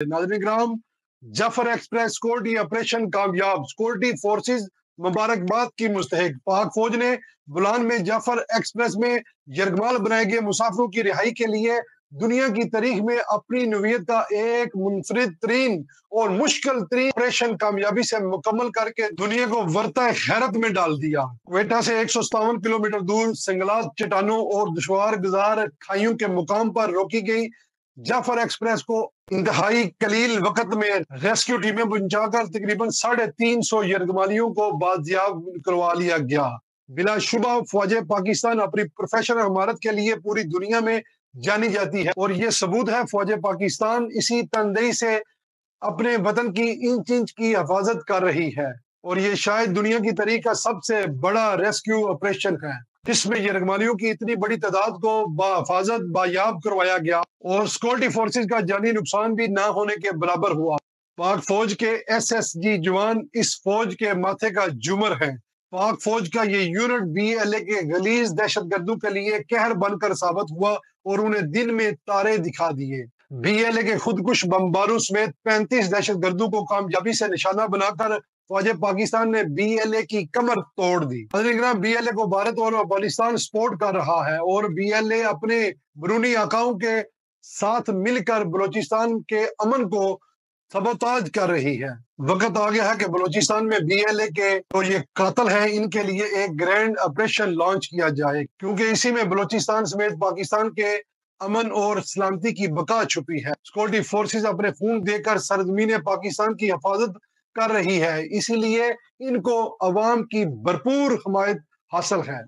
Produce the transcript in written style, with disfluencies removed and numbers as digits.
नाज़रीन किराम, Jafar express security operation कामयाब, सिक्योरिटी फोर्सेस मुबारकबाद की मुस्तहिक। पाक फौज ने बुलान में जाफर एक्सप्रेस में यरगमाल बनाए गए मुसाफिरों की रिहाई के लिए दुनिया की तारीख में अपनी नौयत का एक मुनफरिद तरीन और मुश्किल तरीन ऑपरेशन कामयाबी से मुकम्मल करके दुनिया को वर्ता खैरत में डाल दिया। क्वेटा से 157 किलोमीटर दूर संगलास चट्टानों और दुश्वार गुजार खाइयों के मुकाम पर रोकी गई जाफर एक्सप्रेस को इंतहाई कलील वक्त में रेस्क्यू टीमें पहुंचाकर तकरीबन 350 यरगमालियों को बाजियाब करवा लिया गया। बिलाशुबा फौज पाकिस्तान अपनी प्रोफेशनल हमारत के लिए पूरी दुनिया में जानी जाती है और ये सबूत है फौज पाकिस्तान इसी तनदेही से अपने वतन की इंच इंच की हिफाजत कर रही है और ये शायद दुनिया की तारीख का सबसे बड़ा रेस्क्यू ऑपरेशन है जिसमें यरगमालियों की इतनी बड़ी तादाद को बाहिफाजत बायाब करवाया गया और सिक्योरिटी फोर्सेस का जानी नुकसान भी ना होने के बराबर हुआ। पाक फौज के SSG जवान इस फौज के माथे का जुमर है। पाक फौज का ये यूनिट BLA के गलीज दहशतगर्दों के लिए कहर बनकर साबित हुआ और उन्हें दिन में तारे दिखा दिए। BLA के खुदकुश बमबारों समेत 35 दहशतगर्दों को कामयाबी से निशाना बनाकर फौज पाकिस्तान ने BLA की कमर तोड़ दी। BLA को भारत और अफगानिस्तान सपोर्ट कर रहा है और BLA अपने बरूनी आकाओं के साथ मिलकर बलूचिस्तान के अमन को सबोताज कर रही है। वक्त आ गया है कि बलूचिस्तान में BLA के तो ये कातिल हैं इनके लिए एक ग्रैंड ऑपरेशन लॉन्च किया जाए क्योंकि इसी में बलूचिस्तान समेत पाकिस्तान के अमन और सलामती की बका छुपी है। सिक्योरिटी फोर्सेस अपने खून देकर सरजमीन पाकिस्तान की हिफाजत कर रही है, इसीलिए इनको अवाम की भरपूर हमायत हासिल है।